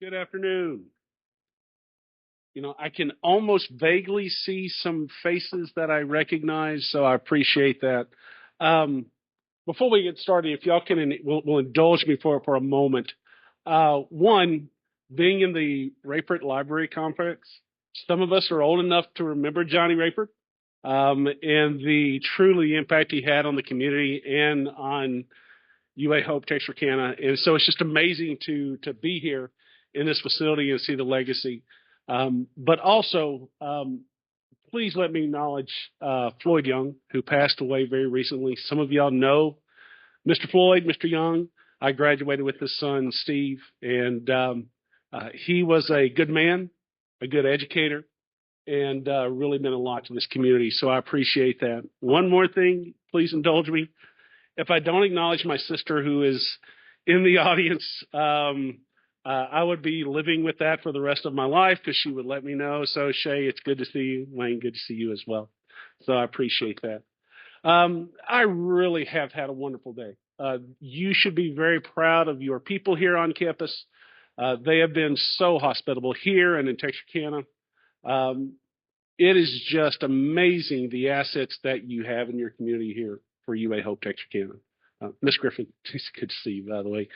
Good afternoon. I can almost vaguely see some faces that I recognize, so I appreciate that. Um, Before we get started, if y'all will indulge me for a moment. One, being in the Rayford Library Complex, some of us are old enough to remember Johnny Rayford, and the truly impact he had on the community and on UA Hope-Texarkana. And so it's just amazing to be here in this facility and see the legacy. But also, please let me acknowledge Floyd Young, who passed away very recently. Some of y'all know Mr. Floyd, Mr. Young. I graduated with his son, Steve, and he was a good man, a good educator, and really meant a lot to this community. So I appreciate that. One more thing, please indulge me. If I don't acknowledge my sister who is in the audience, I would be living with that for the rest of my life because she would let me know. So Shay, it's good to see you. Wayne, good to see you as well. So I appreciate that. I really have had a wonderful day. You should be very proud of your people here on campus. They have been so hospitable here and in Texarkana. It is just amazing the assets that you have in your community here for UA Hope Texarkana. Miss Griffin, it's good to see you, by the way.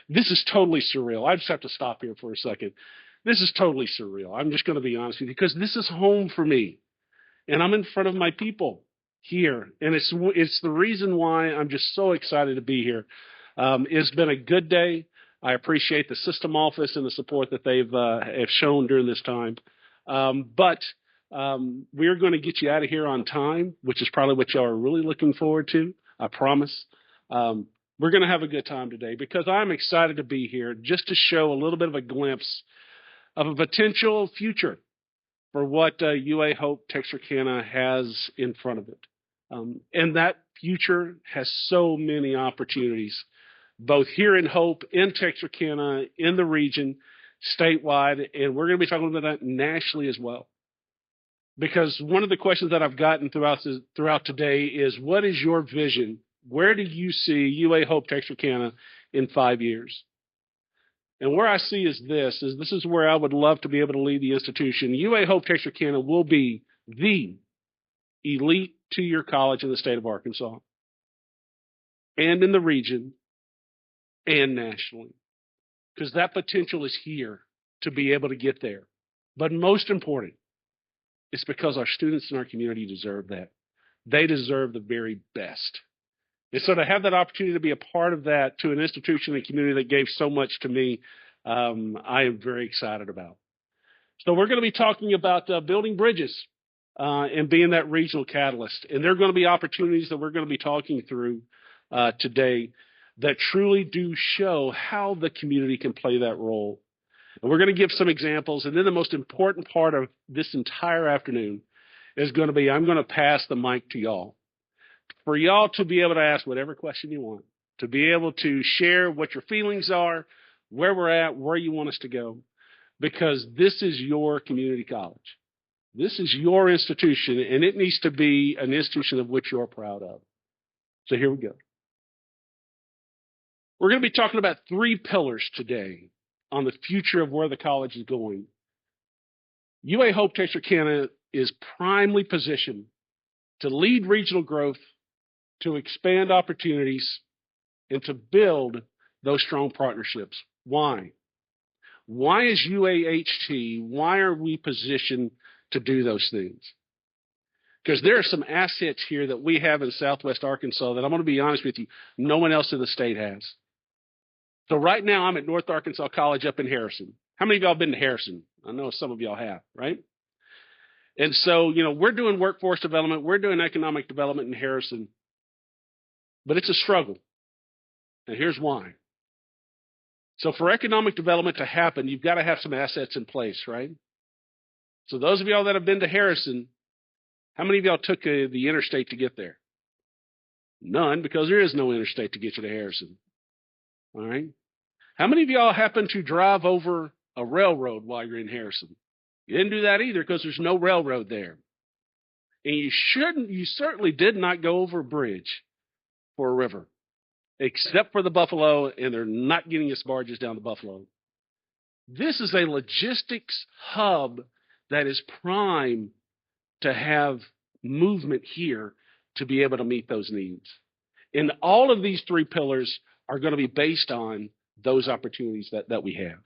This is totally surreal. I just have to stop here for a second. This is totally surreal. I'm just going to be honest with you because this is home for me, and I'm in front of my people here, and it's the reason why I'm just so excited to be here. It's been a good day. I appreciate the system office and the support that they've have shown during this time, but we're going to get you out of here on time, which is probably what y'all are really looking forward to. I promise. We're going to have a good time today because I'm excited to be here just to show a little bit of a glimpse of a potential future for what UA Hope Texarkana has in front of it. And that future has so many opportunities, both here in Hope, in Texarkana, in the region, statewide, and we're going to be talking about that nationally as well. Because one of the questions that I've gotten throughout today is, what is your vision? Where do you see UA Hope Texarkana in 5 years? And where I see is this is where I would love to be able to lead the institution. UA Hope Texarkana will be the elite two-year college in the state of Arkansas and in the region and nationally. Because that potential is here to be able to get there. But most important, it's because our students in our community deserve that. They deserve the very best. And so to have that opportunity to be a part of that to an institution and community that gave so much to me, I am very excited about. So we're going to be talking about building bridges and being that regional catalyst. And there are going to be opportunities that we're going to be talking through today that truly do show how the community can play that role. And we're going to give some examples. And then the most important part of this entire afternoon is going to be, I'm going to pass the mic to y'all. For y'all to be able to ask whatever question you want, to be able to share what your feelings are, where we're at, where you want us to go, because this is your community college. This is your institution, and it needs to be an institution of which you're proud of. So here we go. We're going to be talking about 3 pillars today on the future of where the college is going. UA Hope Texarkana is primely positioned to lead regional growth, to expand opportunities, and to build those strong partnerships. Why? Why is UAHT, why are we positioned to do those things? Because there are some assets here that we have in Southwest Arkansas that I'm going to be honest with you, no one else in the state has. So right now I'm at North Arkansas College up in Harrison. How many of y'all have been to Harrison? I know some of y'all have, right? And so, we're doing workforce development, we're doing economic development in Harrison, but it's a struggle. And here's why. So for economic development to happen, you've got to have some assets in place, right? So those of y'all that have been to Harrison, how many of y'all took the interstate to get there? None, because there is no interstate to get you to Harrison. All right? How many of y'all happen to drive over a railroad while you're in Harrison? You didn't do that either because there's no railroad there. And you certainly did not go over a bridge for a river, except for the Buffalo, and they're not getting us barges down the Buffalo. This is a logistics hub that is prime to have movement here to be able to meet those needs. And all of these three pillars are going to be based on those opportunities that we have.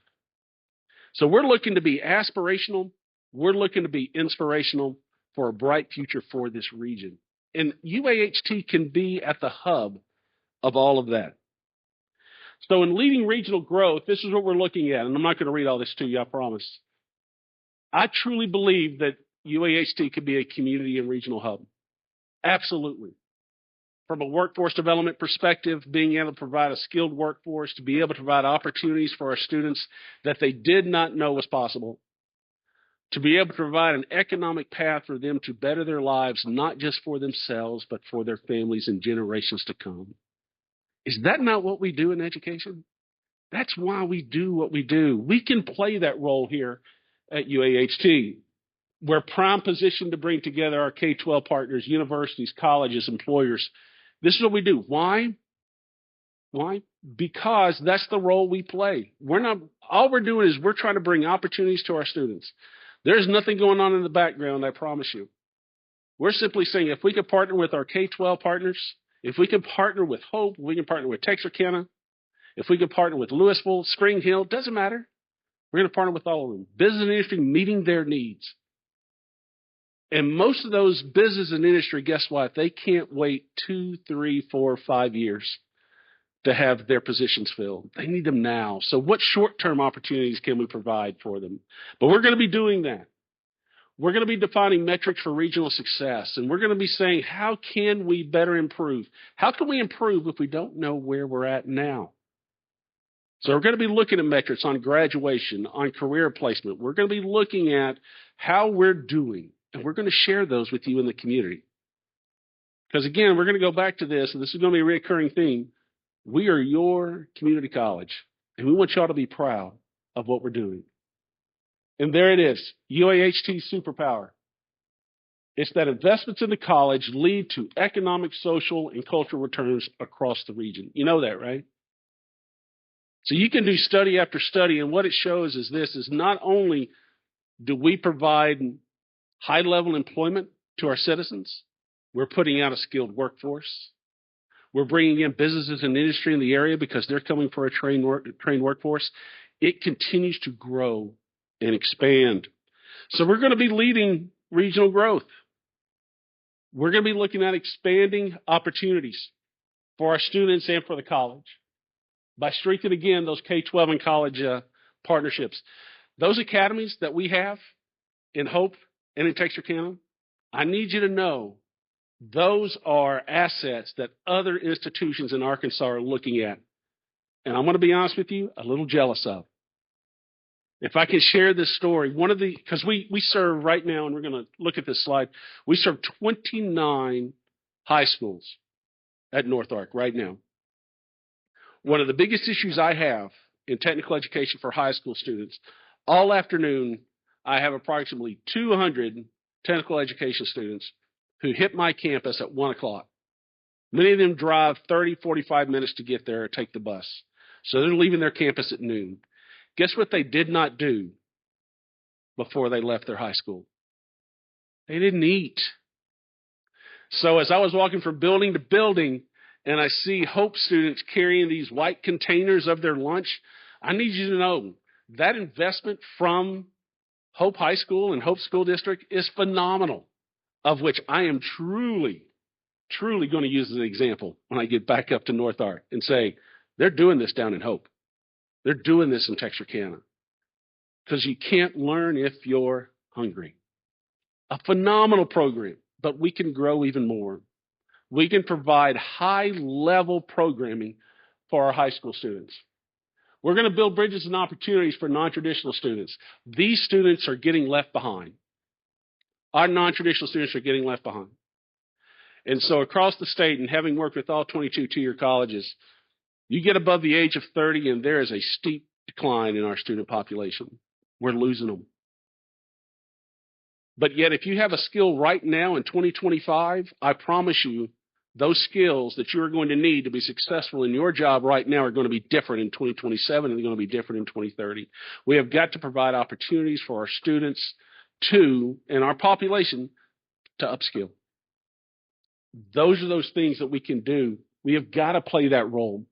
So we're looking to be aspirational. We're looking to be inspirational for a bright future for this region. And UAHT can be at the hub of all of that. So in leading regional growth, this is what we're looking at. And I'm not going to read all this to you, I promise. I truly believe that UAHT could be a community and regional hub. Absolutely. From a workforce development perspective, being able to provide a skilled workforce, to be able to provide opportunities for our students that they did not know was possible, to be able to provide an economic path for them to better their lives, not just for themselves, but for their families and generations to come. Is that not what we do in education? That's why we do what we do. We can play that role here at UAHT. We're prime positioned to bring together our K-12 partners, universities, colleges, employers. This is what we do. Why? Why? Because that's the role we play. All we're doing is we're trying to bring opportunities to our students. There's nothing going on in the background, I promise you. We're simply saying if we could partner with our K-12 partners, if we could partner with Hope, we can partner with Texarkana, if we could partner with Louisville, Spring Hill, doesn't matter. We're going to partner with all of them. Business and industry meeting their needs. And most of those business and industry, guess what? They can't wait 2, 3, 4, 5 years to have their positions filled. They need them now. So what short-term opportunities can we provide for them? But we're going to be doing that. We're going to be defining metrics for regional success, and we're going to be saying, how can we better improve? How can we improve if we don't know where we're at now? So we're going to be looking at metrics on graduation, on career placement. We're going to be looking at how we're doing, and we're going to share those with you in the community. Because, again, we're going to go back to this, and this is going to be a recurring theme. We are your community college, and we want y'all to be proud of what we're doing. And there it is, UAHT superpower. It's that investments in the college lead to economic, social, and cultural returns across the region. You know that, right? So you can do study after study, and what it shows is this, is not only do we provide high-level employment to our citizens, we're putting out a skilled workforce. We're bringing in businesses and industry in the area because they're coming for a trained workforce. It continues to grow and expand. So we're going to be leading regional growth. We're going to be looking at expanding opportunities for our students and for the college by strengthening, again, those K-12 and college partnerships. Those academies that we have in Hope and in Texarkana, I need you to know those are assets that other institutions in Arkansas are looking at. And I'm going to be honest with you, a little jealous of. If I can share this story, because we serve right now, and we're going to look at this slide, we serve 29 high schools at North Ark right now. One of the biggest issues I have in technical education for high school students, all afternoon, I have approximately 200 technical education students who hit my campus at 1 o'clock. Many of them drive 30, 45 minutes to get there or take the bus. So they're leaving their campus at noon. Guess what they did not do before they left their high school? They didn't eat. So as I was walking from building to building and I see Hope students carrying these white containers of their lunch, I need you to know that investment from Hope High School and Hope School District is phenomenal, of which I am truly going to use as an example when I get back up to North Ark and say, they're doing this down in Hope. They're doing this in Texarkana. Because you can't learn if you're hungry. A phenomenal program, but we can grow even more. We can provide high-level programming for our high school students. We're going to build bridges and opportunities for non-traditional students. These students are getting left behind. Our non-traditional students are getting left behind. And so across the state, and having worked with all 22 two-year colleges, you get above the age of 30, and there is a steep decline in our student population. We're losing them. But yet, if you have a skill right now in 2025, I promise you, those skills that you are going to need to be successful in your job right now are going to be different in 2027 and they're going to be different in 2030. We have got to provide opportunities for our students and our population to upskill. Those are those things that we can do. We have got to play that role.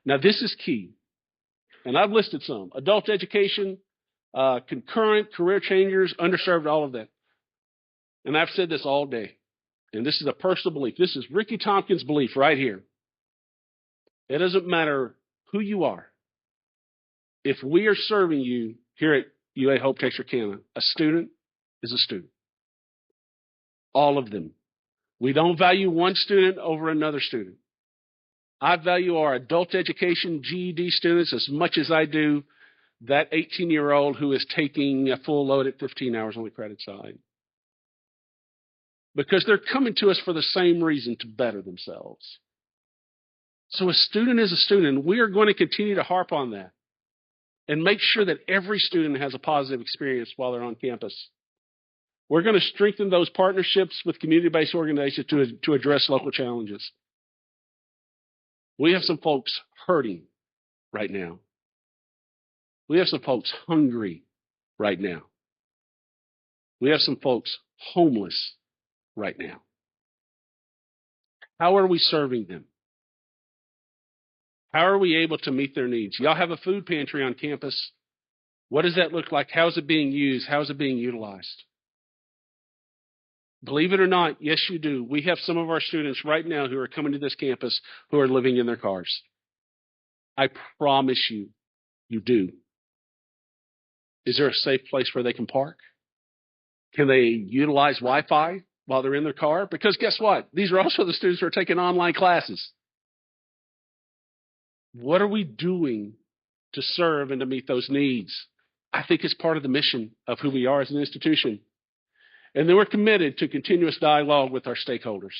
Now, this is key. And I've listed some: adult education, concurrent, career changers, underserved, all of that. And I've said this all day. And this is a personal belief. This is Ricky Tompkins' belief right here. It doesn't matter who you are. If we are serving you here at UA Hope-Texarkana, a student is a student. All of them. We don't value one student over another student. I value our adult education GED students as much as I do that 18-year-old who is taking a full load at 15 hours on the credit side. Because they're coming to us for the same reason, to better themselves. So a student is a student. We are going to continue to harp on that and make sure that every student has a positive experience while they're on campus. We're going to strengthen those partnerships with community-based organizations to address local challenges. We have some folks hurting right now. We have some folks hungry right now. We have some folks homeless right now. How are we serving them? How are we able to meet their needs? Y'all have a food pantry on campus. What does that look like? How is it being used? How is it being utilized? Believe it or not, yes, you do. We have some of our students right now who are coming to this campus who are living in their cars. I promise you, you do. Is there a safe place where they can park? Can they utilize Wi-Fi while they're in their car? Because guess what? These are also the students who are taking online classes. What are we doing to serve and to meet those needs? I think it's part of the mission of who we are as an institution. And then we're committed to continuous dialogue with our stakeholders.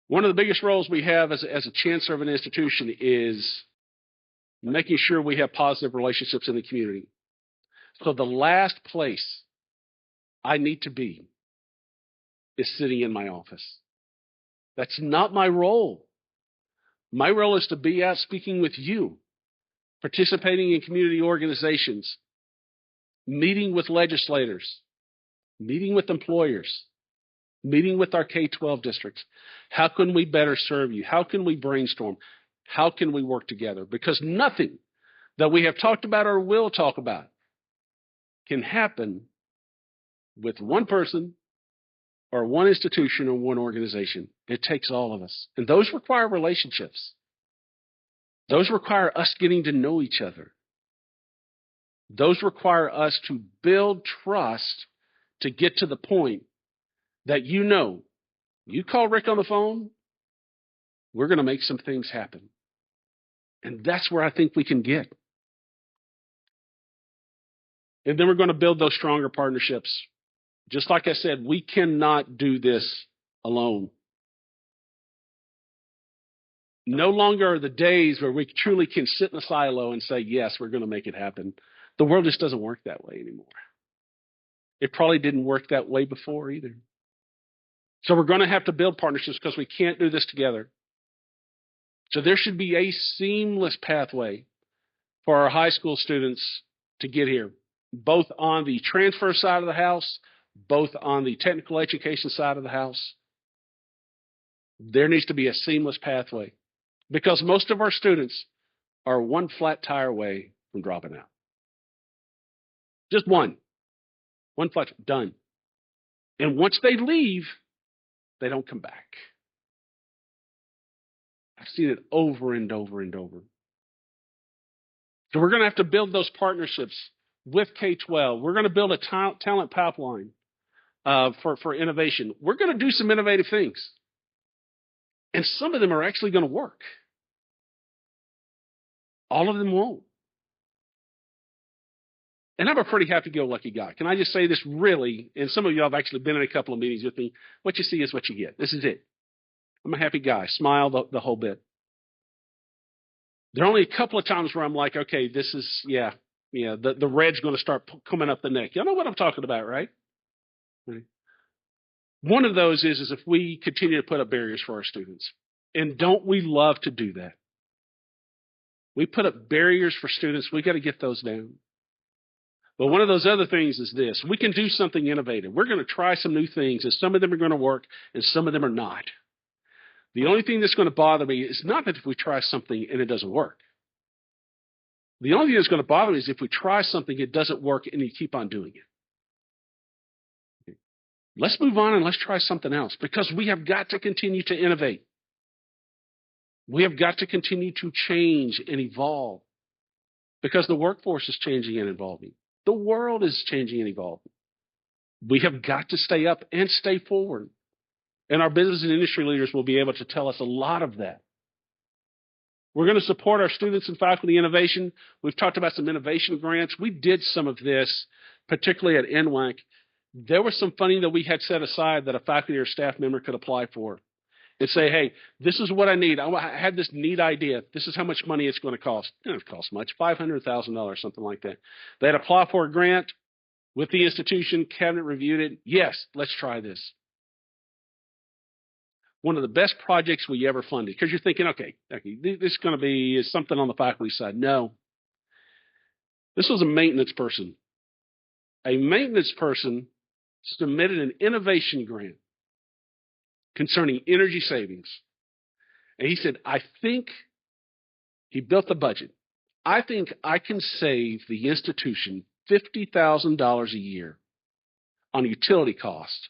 One of the biggest roles we have as a chancellor of an institution is making sure we have positive relationships in the community. So the last place I need to be is sitting in my office. That's not my role. My role is to be out speaking with you, participating in community organizations, meeting with legislators, meeting with employers, meeting with our K-12 districts. How can we better serve you? How can we brainstorm? How can we work together? Because nothing that we have talked about or will talk about can happen with one person or one institution or one organization. It takes all of us. And those require relationships. Those require us getting to know each other. Those require us to build trust to get to the point that you call Rick on the phone, we're going to make some things happen. And that's where I think we can get. And then we're going to build those stronger partnerships. Just like I said, we cannot do this alone. No longer are the days where we truly can sit in a silo and say, yes, we're going to make it happen. The world just doesn't work that way anymore. It probably didn't work that way before either. So we're going to have to build partnerships because we can't do this together. So there should be a seamless pathway for our high school students to get here, both on the transfer side of the house, both on the technical education side of the house. There needs to be a seamless pathway because most of our students are one flat tire away from dropping out. Just one flat, done. And once they leave, they don't come back. I've seen it over and over and over. So we're going to have to build those partnerships with K-12. We're going to build a talent pipeline for innovation. We're going to do some innovative things. And some of them are actually going to work. All of them won't. And I'm a pretty happy-go-lucky guy. Can I just say this really? And some of you have actually been in a couple of meetings with me. What you see is what you get. This is it. I'm a happy guy. Smile the whole bit. There are only a couple of times where I'm like, okay, this is, the red's going to start coming up the neck. You know what I'm talking about, right? One of those is if we continue to put up barriers for our students. And don't we love to do that? We put up barriers for students. We got to get those down. But one of those other things is this. We can do something innovative. We're going to try some new things, and some of them are going to work, and some of them are not. The only thing that's going to bother me is not that if we try something and it doesn't work. The only thing that's going to bother me is if we try something, it doesn't work, and you keep on doing it. Let's move on and let's try something else, because we have got to continue to innovate. We have got to continue to change and evolve, because the workforce is changing and evolving. The world is changing and evolving. We have got to stay up and stay forward. And our business and industry leaders will be able to tell us a lot of that. We're going to support our students and faculty innovation. We've talked about some innovation grants. We did some of this, particularly at NWAC. There was some funding that we had set aside that a faculty or staff member could apply for and say, hey, this is what I need. I had this neat idea. This is how much money it's going to cost. It doesn't cost much, $500,000, something like that. They'd apply for a grant with the institution. Cabinet reviewed it. Yes, let's try this. One of the best projects we ever funded, because you're thinking, okay, this is going to be something on the faculty side. No. This was a maintenance person. A maintenance person submitted an innovation grant concerning energy savings. And he said, he built the budget. I think I can save the institution $50,000 a year on utility costs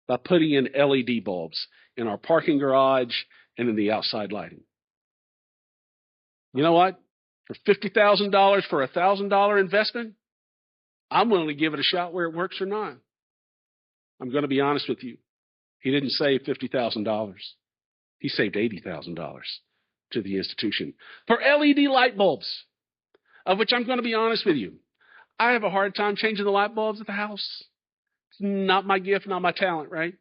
by putting in LED bulbs in our parking garage and in the outside lighting. You know what? For $50,000 for a $1,000 investment, I'm willing to give it a shot where it works or not. I'm going to be honest with you. He didn't save $50,000. He saved $80,000 to the institution for LED light bulbs, of which I'm going to be honest with you. I have a hard time changing the light bulbs at the house. It's not my gift, not my talent, right?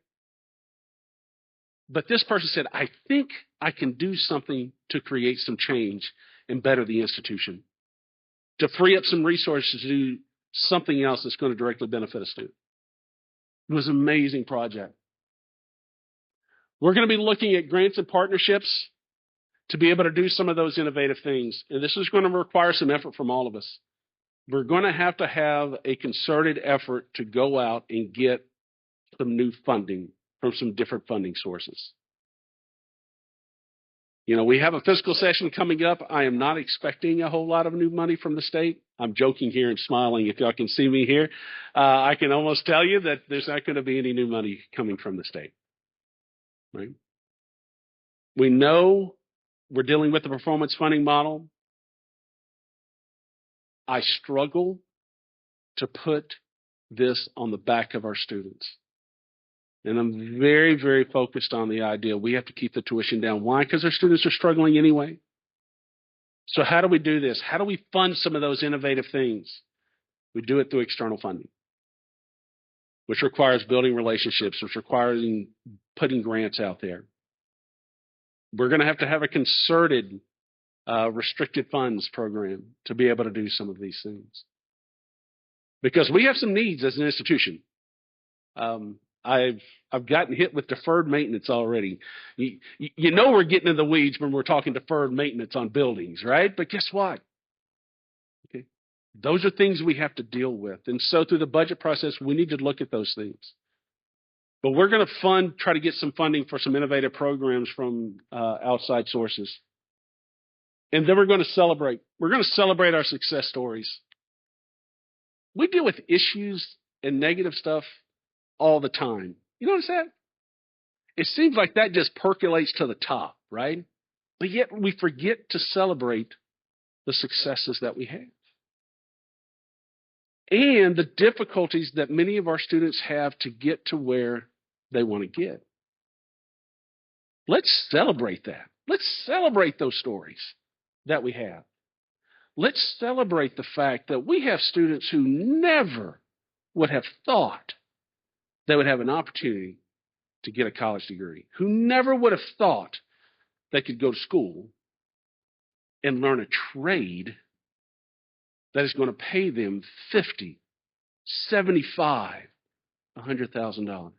But this person said, I think I can do something to create some change and better the institution, to free up some resources to do something else that's going to directly benefit a student. It was an amazing project. We're going to be looking at grants and partnerships to be able to do some of those innovative things. And this is going to require some effort from all of us. We're going to have a concerted effort to go out and get some new funding from some different funding sources. You know, we have a fiscal session coming up. I am not expecting a whole lot of new money from the state. I'm joking here and smiling. If y'all can see me here, I can almost tell you that there's not going to be any new money coming from the state. Right? We know we're dealing with the performance funding model. I struggle to put this on the back of our students. And I'm very, very focused on the idea we have to keep the tuition down. Why? Because our students are struggling anyway. So how do we do this? How do we fund some of those innovative things? We do it through external funding, which requires building relationships, which requires putting grants out there. We're going to have a concerted restricted funds program to be able to do some of these things. Because we have some needs as an institution. I've gotten hit with deferred maintenance already. You know we're getting in the weeds when we're talking deferred maintenance on buildings, right? But guess what? Okay. Those are things we have to deal with. And so through the budget process, we need to look at those things. But we're going to try to get some funding for some innovative programs from outside sources. And then we're going to celebrate. We're going to celebrate our success stories. We deal with issues and negative stuff all the time. You notice that? It seems like that just percolates to the top, right? But yet we forget to celebrate the successes that we have. And the difficulties that many of our students have to get to where they want to get. Let's celebrate that. Let's celebrate those stories that we have. Let's celebrate the fact that we have students who never would have thought they would have an opportunity to get a college degree, who never would have thought they could go to school and learn a trade that is going to pay them $50,000, $75,000, $100,000.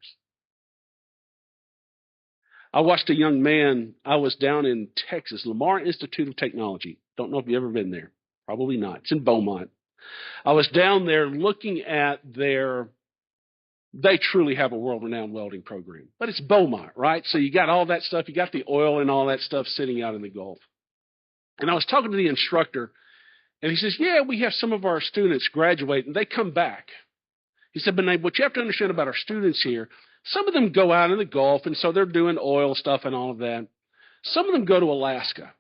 I watched a young man. I was down in Texas, Lamar Institute of Technology. Don't know if you've ever been there. Probably not. It's in Beaumont. I was down there looking at they truly have a world-renowned welding program. But it's Beaumont, right? So you got all that stuff. You got the oil and all that stuff sitting out in the Gulf. And I was talking to the instructor, and he says, yeah, we have some of our students graduate, and they come back. He said, but what you have to understand about our students here, some of them go out in the Gulf, and so they're doing oil stuff and all of that. Some of them go to Alaska.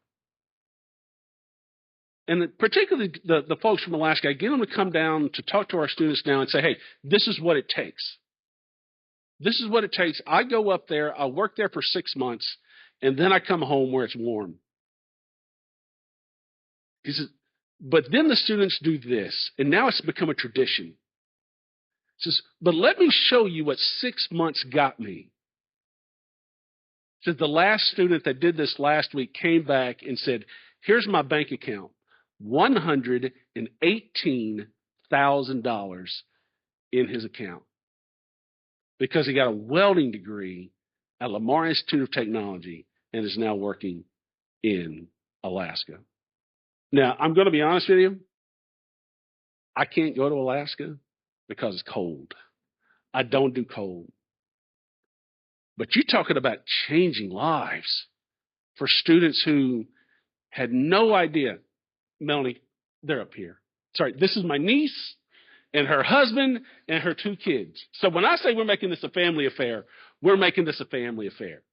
And particularly the folks from Alaska, I get them to come down to talk to our students now and say, hey, this is what it takes. This is what it takes. I go up there, I work there for 6 months, and then I come home where it's warm. He says, but then the students do this, and now it's become a tradition. He says, but let me show you what 6 months got me. He said, the last student that did this last week came back and said, here's my bank account, $118,000 in his account because he got a welding degree at Lamar Institute of Technology and is now working in Alaska. Now, I'm going to be honest with you. I can't go to Alaska because it's cold. I don't do cold. But you're talking about changing lives for students who had no idea. Melanie, they're up here. Sorry, this is my niece and her husband and her 2 kids. So when I say we're making this a family affair, we're making this a family affair.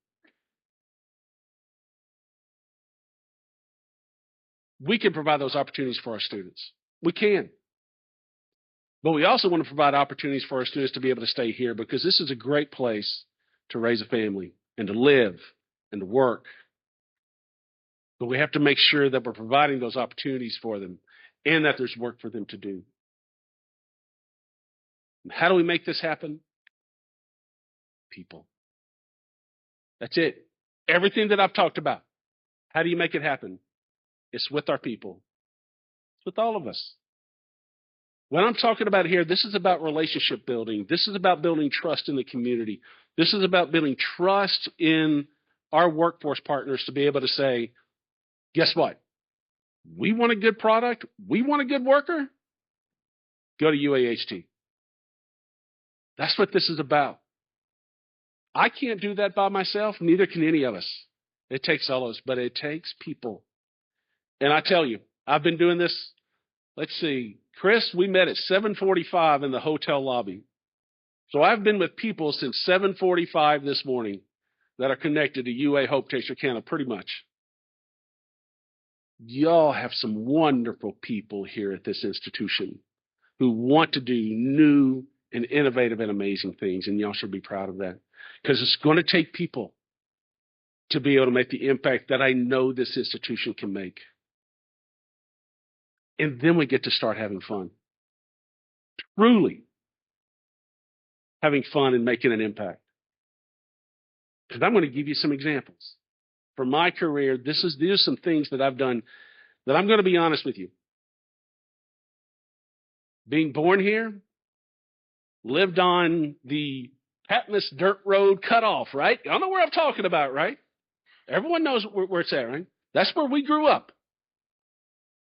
We can provide those opportunities for our students. We can. But we also want to provide opportunities for our students to be able to stay here because this is a great place to raise a family and to live and to work. But we have to make sure that we're providing those opportunities for them and that there's work for them to do. And how do we make this happen? People. That's it. Everything that I've talked about. How do you make it happen? It's with our people. It's with all of us. What I'm talking about here, this is about relationship building. This is about building trust in the community. This is about building trust in our workforce partners to be able to say, guess what? We want a good product. We want a good worker. Go to UAHT. That's what this is about. I can't do that by myself. Neither can any of us. It takes all of us, but it takes people. And I tell you, I've been doing this. Let's see. Chris, we met at 7:45 in the hotel lobby. So I've been with people since 7:45 this morning that are connected to UA Hope-Texarkana pretty much. Y'all have some wonderful people here at this institution who want to do new and innovative and amazing things, and y'all should be proud of that because it's going to take people to be able to make the impact that I know this institution can make. And then we get to start having fun. Truly having fun and making an impact. Because I'm going to give you some examples. From my career, these are some things that I've done that I'm going to be honest with you. Being born here, lived on the Patmos dirt road cutoff, right? Y'all know where I'm talking about, right? Everyone knows where it's at, right? That's where we grew up.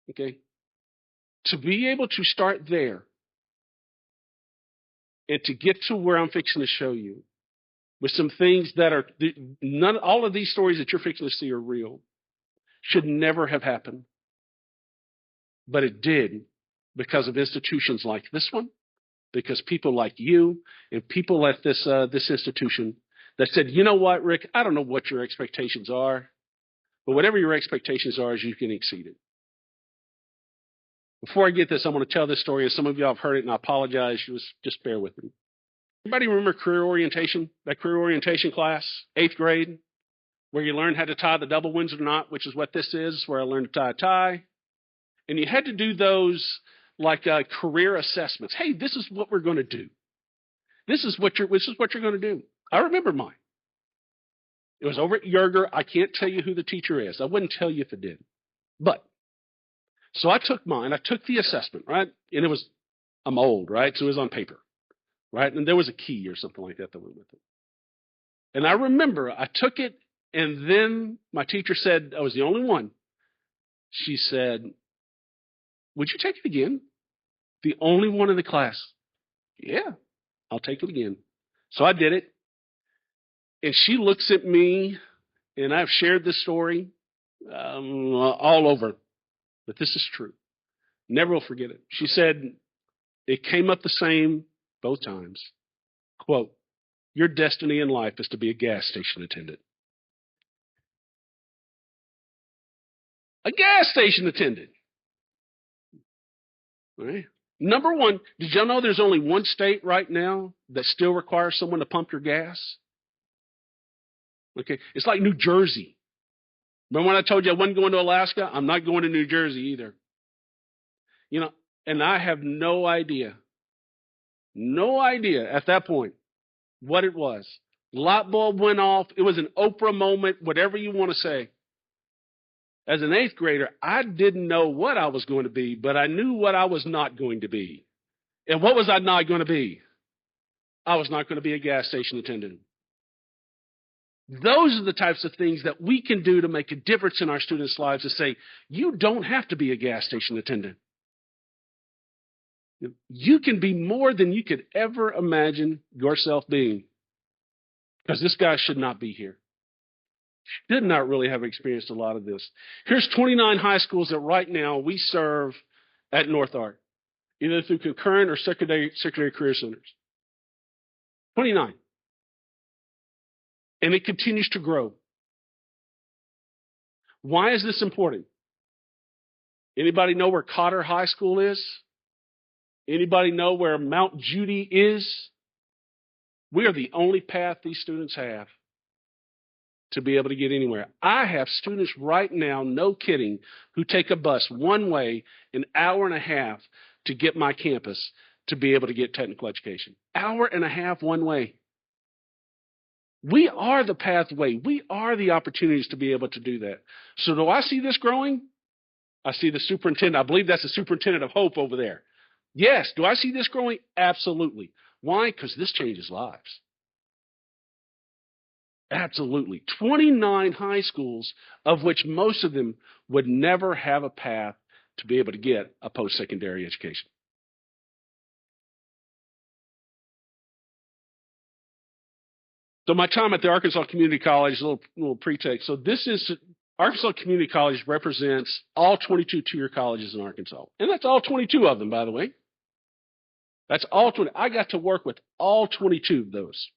Okay? To be able to start there and to get to where I'm fixing to show you with some things that are, all of these stories that you're fixing to see are real, should never have happened. But it did because of institutions like this one, because people like you and people at this institution that said, you know what, Rick, I don't know what your expectations are, but whatever your expectations are, you can exceed it. Before I get this, I'm going to tell this story, and some of you have heard it, and I apologize. Just bear with me. Anybody remember career orientation, that career orientation class, 8th grade, where you learned how to tie the double Windsor knot, which is what this is, where I learned to tie a tie. And you had to do those like career assessments. Hey, this is what we're going to do. This is what you're going to do. I remember mine. It was over at Yerger. I can't tell you who the teacher is. I wouldn't tell you if it did. But so I took mine. I took the assessment, right? And I'm old, right? So it was on paper, right? And there was a key or something like that went with it. And I remember I took it, and then my teacher said, I was the only one. She said, would you take it again? The only one in the class. Yeah, I'll take it again. So I did it. And she looks at me, and I've shared this story all over, but this is true. Never will forget it. She said, it came up the same both times. Quote, your destiny in life is to be a gas station attendant. A gas station attendant. All right. Number one, did y'all know there's only one state right now that still requires someone to pump your gas? Okay. It's like New Jersey. Remember when I told you I wasn't going to Alaska? I'm not going to New Jersey either. You know, and I have no idea at that point what it was. Light bulb went off. It was an Oprah moment, whatever you want to say. As an 8th grader, I didn't know what I was going to be, but I knew what I was not going to be. And what was I not going to be? I was not going to be a gas station attendant. Those are the types of things that we can do to make a difference in our students' lives, to say, you don't have to be a gas station attendant. You can be more than you could ever imagine yourself being. Because this guy should not be here. Did not really have experienced a lot of this. Here's 29 high schools that right now we serve at North Ark, either through concurrent or secondary career centers. 29. And it continues to grow. Why is this important? Anybody know where Cotter High School is? Anybody know where Mount Judy is? We are the only path these students have to be able to get anywhere. I have students right now, no kidding, who take a bus one way an hour and a half to get my campus to be able to get technical education. Hour and a half one way. We are the pathway. We are the opportunities to be able to do that. So do I see this growing? I see the superintendent. I believe that's the superintendent of Hope over there. Yes. Do I see this growing? Absolutely. Why? Because this changes lives. Absolutely. 29 high schools, of which most of them would never have a path to be able to get a post-secondary education. So my time at the Arkansas Community College, a little pretext. So this is, Arkansas Community College represents all 22 two-year colleges in Arkansas. And that's all 22 of them, by the way. That's all 20. I got to work with all 22 of those.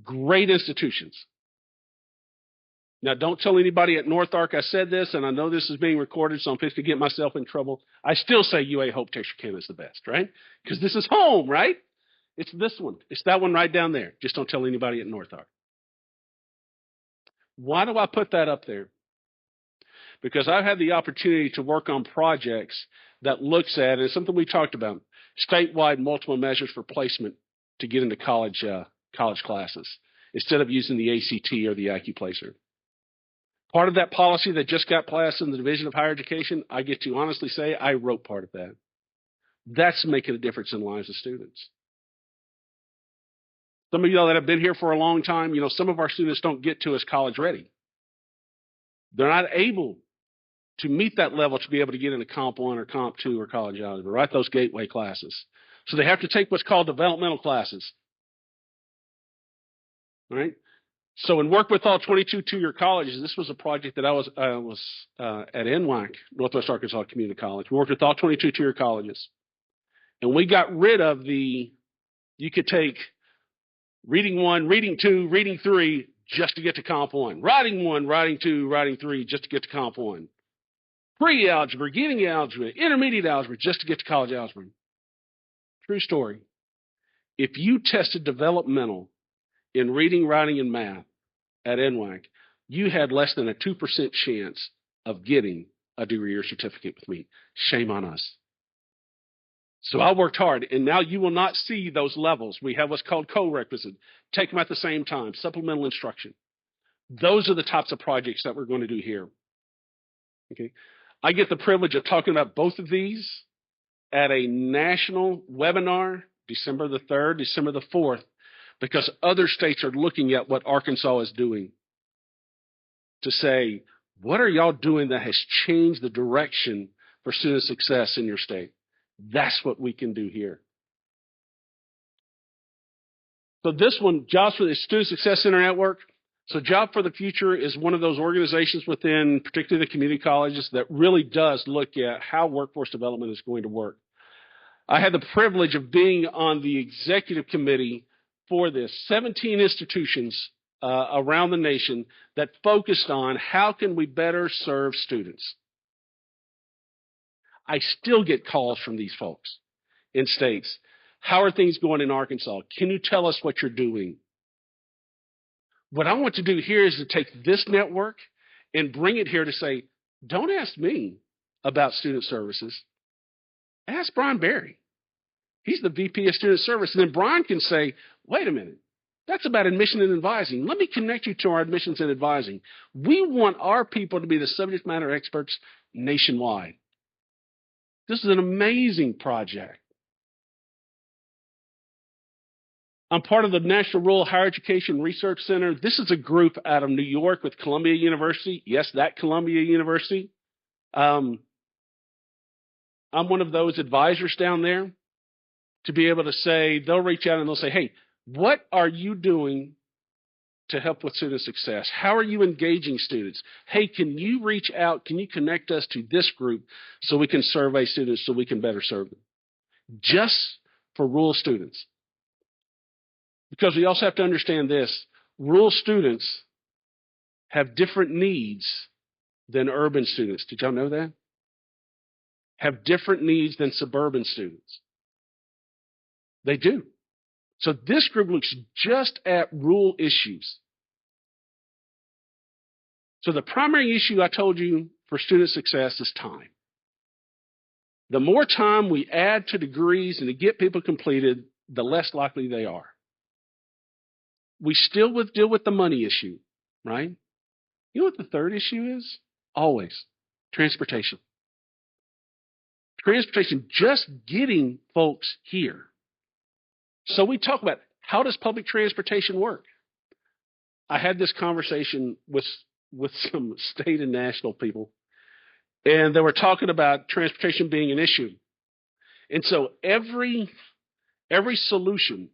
Great institutions. Now, don't tell anybody at North Ark I said this, and I know this is being recorded, so I'm fixing to get myself in trouble. I still say UA Hope-Texarkana is the best, right? Because this is home, right? It's this one. It's that one right down there. Just don't tell anybody at North Ark. Why do I put that up there? Because I've had the opportunity to work on projects that looks at, and it's something we talked about, statewide multiple measures for placement to get into college classes, instead of using the ACT or the AccuPlacer. Part of that policy that just got passed in the Division of Higher Education, I get to honestly say I wrote part of that. That's making a difference in the lives of students. Some of y'all that have been here for a long time, some of our students don't get to as college ready. They're not able to meet that level to be able to get into Comp 1 or Comp 2 or college algebra, right? Those gateway classes. So they have to take what's called developmental classes. Right? So in work with all 22 two-year colleges, this was a project that I was at NWAC, Northwest Arkansas Community College. We worked with all 22 two-year colleges. And we got rid of you could take reading 1, reading 2, reading 3 just to get to Comp 1. Writing 1, writing 2, writing 3 just to get to Comp 1. Pre-algebra, getting algebra, intermediate algebra just to get to college algebra. True story. If you tested developmental in reading, writing, and math at NWAC, you had less than a 2% chance of getting a degree or certificate with me. Shame on us. So I worked hard, and now you will not see those levels. We have what's called co-requisite. Take them at the same time, supplemental instruction. Those are the types of projects that we're going to do here. Okay. I get the privilege of talking about both of these at a national webinar, December the 3rd, December the 4th, because other states are looking at what Arkansas is doing to say, what are y'all doing that has changed the direction for student success in your state? That's what we can do here. So this one, Jobs for the Student Success Center Network. So Job for the Future is one of those organizations within, particularly the community colleges, that really does look at how workforce development is going to work. I had the privilege of being on the executive committee for this, 17 institutions around the nation that focused on how can we better serve students. I still get calls from these folks in states. How are things going in Arkansas? Can you tell us what you're doing? What I want to do here is to take this network and bring it here to say, don't ask me about student services. Ask Brian Berry. He's the VP of Student Service. And then Brian can say, wait a minute, that's about admission and advising. Let me connect you to our admissions and advising. We want our people to be the subject matter experts nationwide. This is an amazing project. I'm part of the National Rural Higher Education Research Center. This is a group out of New York with Columbia University. Yes, that Columbia University. I'm one of those advisors down there to be able to say, they'll reach out and they'll say, hey, what are you doing to help with student success? How are you engaging students? Hey, can you reach out? Can you connect us to this group so we can survey students so we can better serve them? Just for rural students. Because we also have to understand this, rural students have different needs than urban students. Did y'all know that? Have different needs than suburban students. They do. So this group looks just at rural issues. So the primary issue I told you for student success is time. The more time we add to degrees and to get people completed, the less likely they are. We still deal with the money issue, right? You know what the third issue is? Always transportation. Transportation, just getting folks here. So we talk about how does public transportation work? I had this conversation with some state and national people, and they were talking about transportation being an issue. And so every solution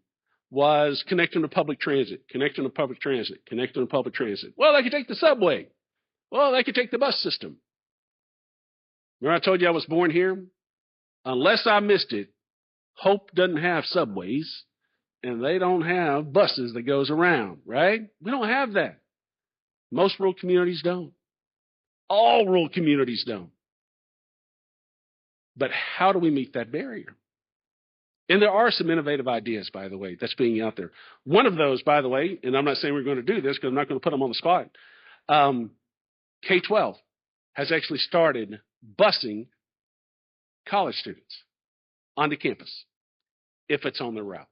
was connecting to public transit, connecting to public transit, connecting to public transit. Well, they could take the subway. Well, they could take the bus system. Remember I told you I was born here? Unless I missed it, Hope doesn't have subways, and they don't have buses that goes around, right? We don't have that. Most rural communities don't. All rural communities don't. But how do we meet that barrier? And there are some innovative ideas, by the way, that's being out there. One of those, by the way, and I'm not saying we're going to do this because I'm not going to put them on the spot, K-12 has actually started busing college students onto campus if it's on their route.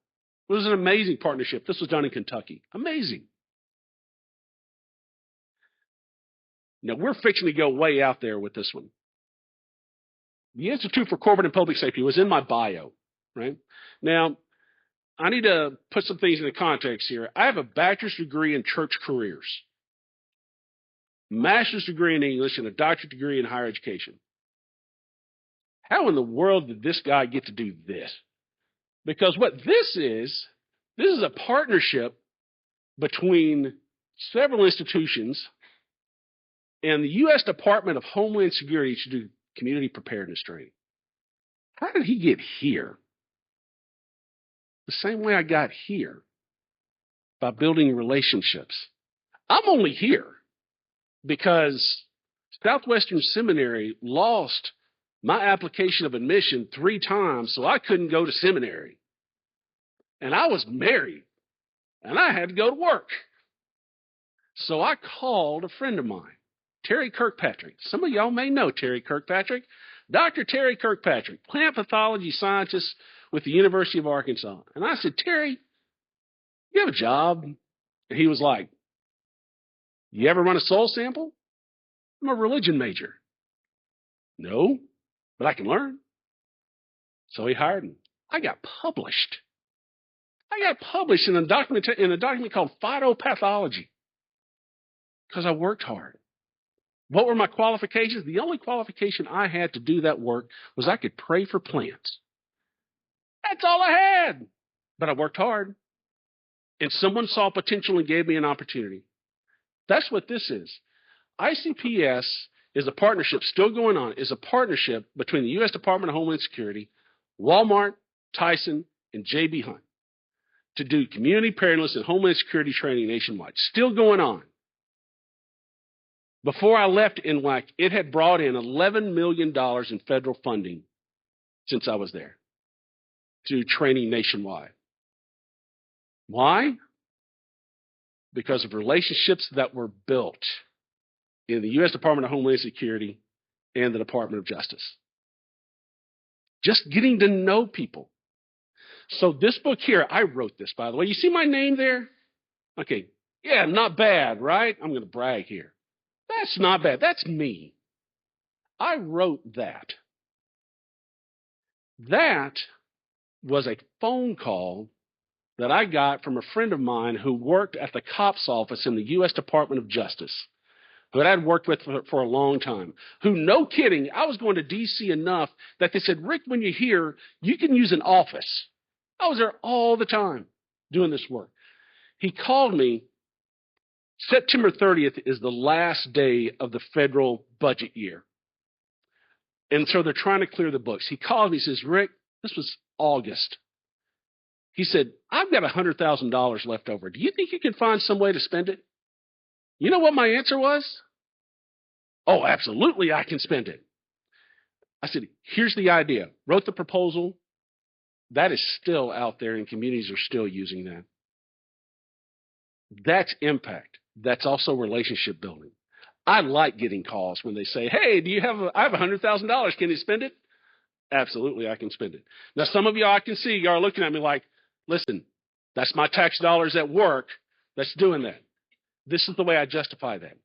It was an amazing partnership. This was done in Kentucky. Amazing. Now, we're fixing to go way out there with this one. The Institute for Corporate and Public Safety was in my bio, right? Now, I need to put some things into context here. I have a bachelor's degree in church careers, master's degree in English, and a doctorate degree in higher education. How in the world did this guy get to do this? Because what this is a partnership between several institutions and the U.S. Department of Homeland Security to do community preparedness training. How did he get here? The same way I got here, by building relationships. I'm only here because Southwestern Seminary lost my application of admission 3 times, so I couldn't go to seminary. And I was married, and I had to go to work. So I called a friend of mine, Terry Kirkpatrick. Some of y'all may know Terry Kirkpatrick. Dr. Terry Kirkpatrick, plant pathology scientist with the University of Arkansas. And I said, Terry, you have a job? And he was like, you ever run a soul sample? I'm a religion major. No, but I can learn. So he hired me. I got published. I got published in a document called Phytopathology because I worked hard. What were my qualifications? The only qualification I had to do that work was I could pray for plants. That's all I had. But I worked hard. And someone saw potential and gave me an opportunity. That's what this is. ICPS is a partnership, still going on, is a partnership between the U.S. Department of Homeland Security, Walmart, Tyson, and J.B. Hunt to do community preparedness and Homeland Security training nationwide. Still going on. Before I left NWAC, it had brought in $11 million in federal funding since I was there to training nationwide. Why? Because of relationships that were built in the U.S. Department of Homeland Security and the Department of Justice. Just getting to know people. So this book here, I wrote this, by the way. You see my name there? Okay. Yeah, not bad, right? I'm going to brag here. That's not bad. That's me. I wrote that. That was a phone call that I got from a friend of mine who worked at the COPS office in the U.S. Department of Justice, who I'd worked with for a long time, who, no kidding, I was going to D.C. enough that they said, Rick, when you're here, you can use an office. I was there all the time doing this work. He called me. September 30th is the last day of the federal budget year. And so they're trying to clear the books. He called me, he says, Rick, this was August. He said, I've got $100,000 left over. Do you think you can find some way to spend it? You know what my answer was? Oh, absolutely, I can spend it. I said, here's the idea. Wrote the proposal. That is still out there, and communities are still using that. That's impact. That's also relationship building. I like getting calls when they say, hey, I have $100,000. Can you spend it? Absolutely, I can spend it. Now, some of y'all I can see, y'all are looking at me like, listen, that's my tax dollars at work that's doing that. This is the way I justify that.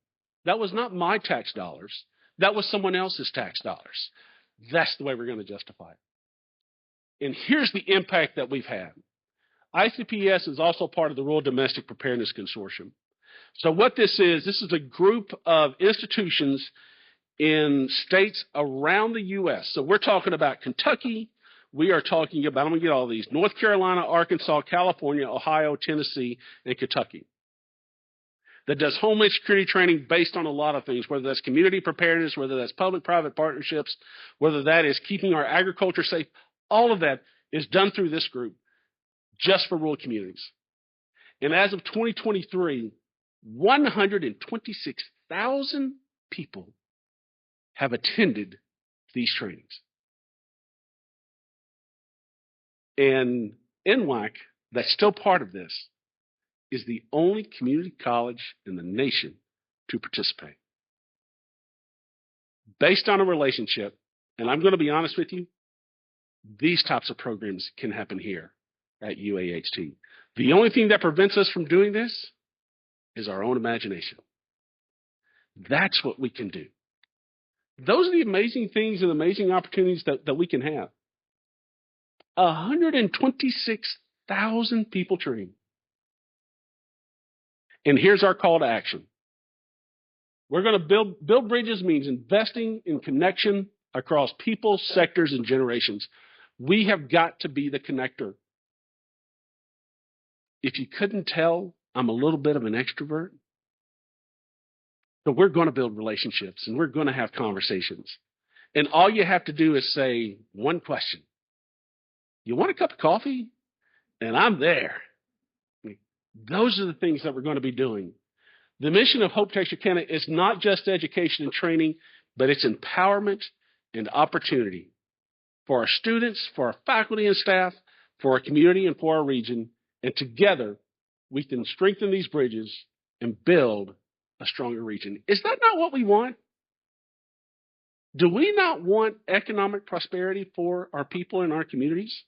That was not my tax dollars. That was someone else's tax dollars. That's the way we're going to justify it. And here's the impact that we've had. ICPS is also part of the Rural Domestic Preparedness Consortium. So what this is a group of institutions in states around the U.S. So we're talking about Kentucky. We are talking about, I'm going to get all these, North Carolina, Arkansas, California, Ohio, Tennessee, and Kentucky. That does Homeland Security training based on a lot of things, whether that's community preparedness, whether that's public-private partnerships, whether that is keeping our agriculture safe. All of that is done through this group just for rural communities. And as of 2023, 126,000 people have attended these trainings. And NWAC, that's still part of this, is the only community college in the nation to participate. Based on a relationship, and I'm going to be honest with you, these types of programs can happen here at UAHT. The only thing that prevents us from doing this is our own imagination. That's what we can do. Those are the amazing things and amazing opportunities that we can have. 126,000 people trained. And here's our call to action. We're going to build bridges means investing in connection across people, sectors, and generations. We have got to be the connector. If you couldn't tell, I'm a little bit of an extrovert. But we're going to build relationships, and we're going to have conversations. And all you have to do is say one question. You want a cup of coffee? And I'm there. Those are the things that we're going to be doing. The mission of Hope-Texarkana is not just education and training, but it's empowerment and opportunity for our students, for our faculty and staff, for our community, and for our region. And together, we can strengthen these bridges and build a stronger region. Is that not what we want? Do we not want economic prosperity for our people and our communities?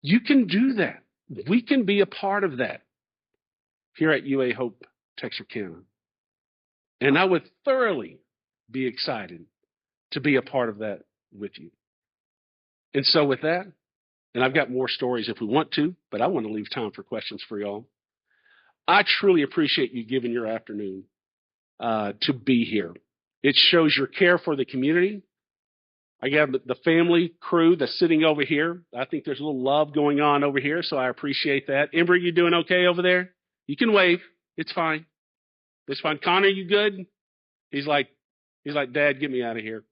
You can do that. We can be a part of that here at UA Hope-Texarkana. And I would thoroughly be excited to be a part of that with you. And so with that, And I've got more stories if we want to, but I want to leave time for questions for y'all. I truly appreciate you giving your afternoon to be here. It shows your care for the community. I got the family crew that's sitting over here. I think there's a little love going on over here, so I appreciate that. Ember, you doing okay over there? You can wave. It's fine. It's fine. Connor, you good? He's like, Dad, get me out of here.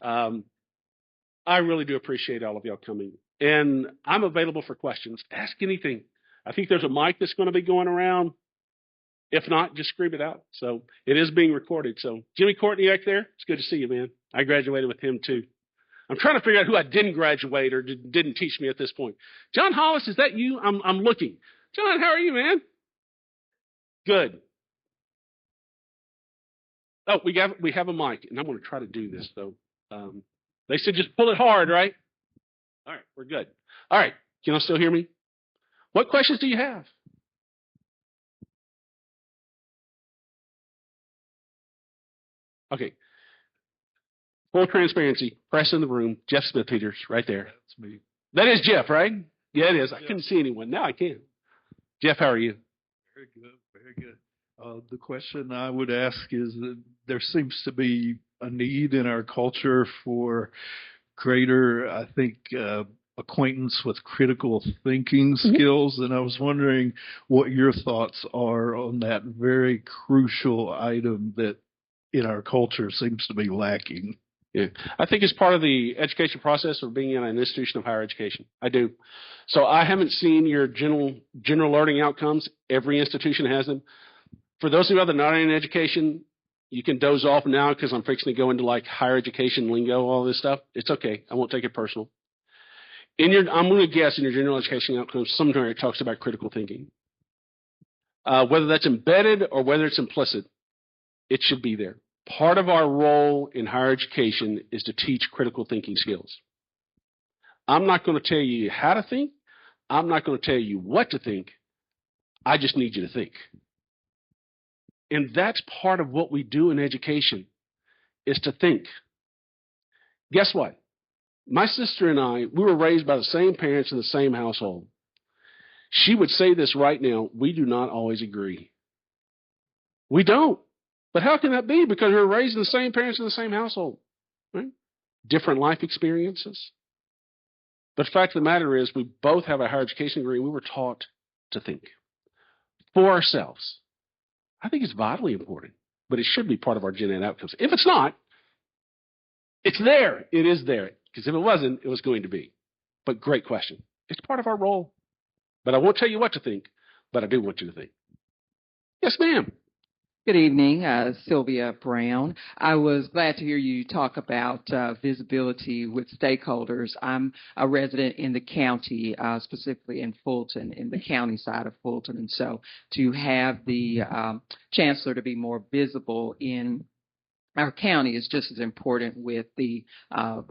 I really do appreciate all of y'all coming. And I'm available for questions. Ask anything. I think there's a mic that's going to be going around. If not, just scream it out. So it is being recorded. So Jimmy Courtney back there, it's good to see you, man. I graduated with him too. I'm trying to figure out who I didn't graduate or didn't teach me at this point. John Hollis, is that you? I'm looking. John, how are you, man? Good. Oh, we have a mic, and I'm going to try to do this though. They said just pull it hard, right? All right, we're good. All right, can you still hear me? What questions do you have? Okay. Full transparency, press in the room, Jeff Smith-Peters, right there. That's me. That is Jeff, right? Yeah, it is. I couldn't see anyone. Now I can. Jeff, how are you? Very good, very good. The question I would ask is that there seems to be a need in our culture for greater, I think, acquaintance with critical thinking skills, and I was wondering what your thoughts are on that very crucial item that in our culture seems to be lacking. Yeah, I think it's part of the education process of being in an institution of higher education. I do. So I haven't seen your general learning outcomes. Every institution has them. For those of you that are not in education, you can doze off now because I'm fixing to go into like higher education lingo, all this stuff. It's okay. I won't take it personal. I'm going to guess in your general education outcomes, somewhere it talks about critical thinking. Whether that's embedded or whether it's implicit, it should be there. Part of our role in higher education is to teach critical thinking skills. I'm not going to tell you how to think. I'm not going to tell you what to think. I just need you to think. And that's part of what we do in education is to think. Guess what? My sister and I, we were raised by the same parents in the same household. She would say this right now, we do not always agree. We don't. But how can that be? Because we were raised in the same parents in the same household. Right? Different life experiences. But the fact of the matter is we both have a higher education degree and we were taught to think for ourselves. I think it's vitally important, but it should be part of our gen ed outcomes. If it's not, it's there. It is there. Because if it wasn't, it was going to be. But great question. It's part of our role. But I won't tell you what to think, but I do want you to think. Yes, ma'am. Good evening, Sylvia Brown. I was glad to hear you talk about visibility with stakeholders. I'm a resident in the county, specifically in Fulton, in the county side of Fulton. And so to have the Chancellor to be more visible in our county is just as important with the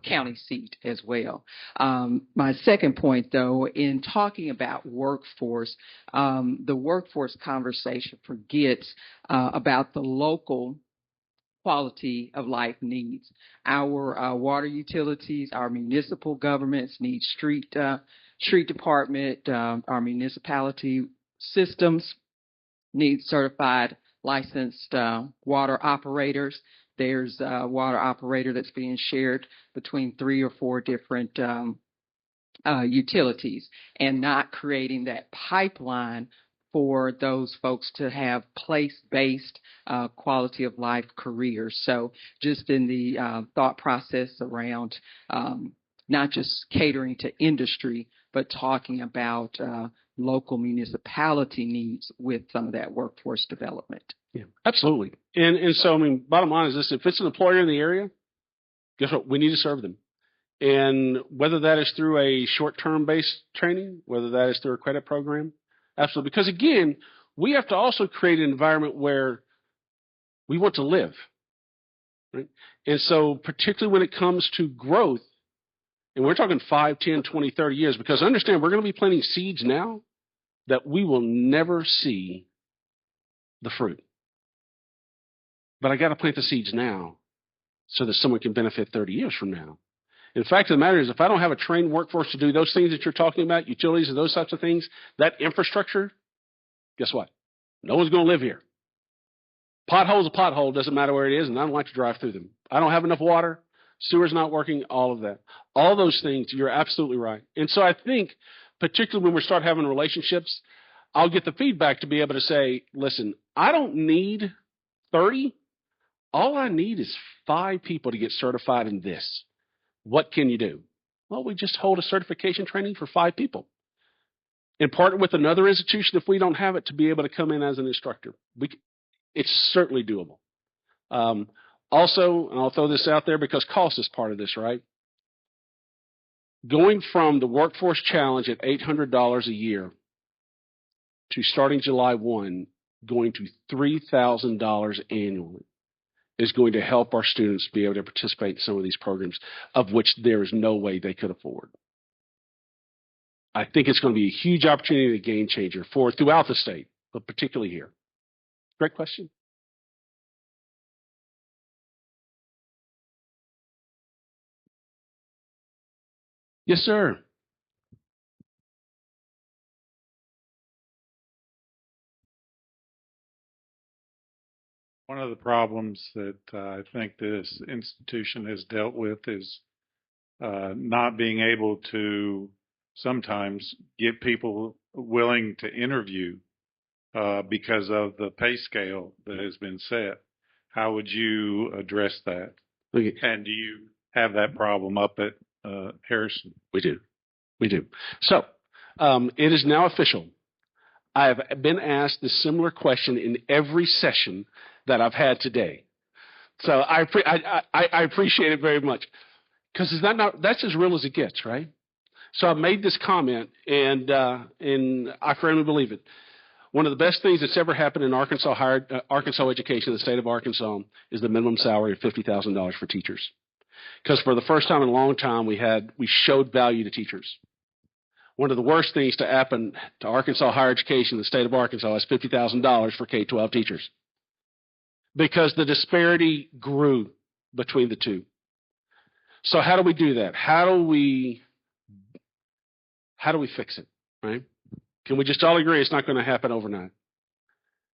county seat as well. My second point, though, in talking about workforce, the workforce conversation forgets about the local quality of life needs. Our water utilities, our municipal governments need street department, our municipality systems need certified licensed water operators. There's a water operator that's being shared between 3 or 4 different utilities and not creating that pipeline for those folks to have place-based quality of life careers. So just in the thought process around not just catering to industry, but talking about local municipality needs with some of that workforce development. Yeah, absolutely. And so, I mean, bottom line is this, if it's an employer in the area, guess what? We need to serve them. And whether that is through a short-term based training, whether that is through a credit program, absolutely. Because again, we have to also create an environment where we want to live. Right? And so particularly when it comes to growth, and we're talking 5, 10, 20, 30 years, because understand we're going to be planting seeds now that we will never see the fruit. But I got to plant the seeds now so that someone can benefit 30 years from now. And the fact of the matter is, if I don't have a trained workforce to do those things that you're talking about, utilities and those types of things, that infrastructure, guess what? No one's going to live here. Pothole's a pothole, doesn't matter where it is, and I don't like to drive through them. I don't have enough water, sewer's not working, all of that. All those things, you're absolutely right. And so I think, particularly when we start having relationships, I'll get the feedback to be able to say, listen, I don't need 30. All I need is 5 people to get certified in this. What can you do? Well, we just hold a certification training for 5 people and partner with another institution if we don't have it to be able to come in as an instructor. It's certainly doable. Also, and I'll throw this out there because cost is part of this, right? Going from the workforce challenge at $800 a year to starting July 1, going to $3,000 annually is going to help our students be able to participate in some of these programs of which there is no way they could afford. I think it's going to be a huge opportunity, a game changer for throughout the state, but particularly here. Great question. Yes, sir. One of the problems that I think this institution has dealt with is not being able to sometimes get people willing to interview because of the pay scale that has been set. How would you address that? Okay. And do you have that problem up at Harrison? We do. We do. So it is now official. I have been asked a similar question in every session that I've had today. So I appreciate it very much because that's as real as it gets, right? So I made this comment, and I firmly believe it. One of the best things that's ever happened in Arkansas education, the state of Arkansas, is the minimum salary of $50,000 for teachers. Because for the first time in a long time, we showed value to teachers. One of the worst things to happen to Arkansas higher education in the state of Arkansas is $50,000 for K-12 teachers. Because the disparity grew between the two. So how do we do that? How do we fix it, right? Can we just all agree it's not going to happen overnight?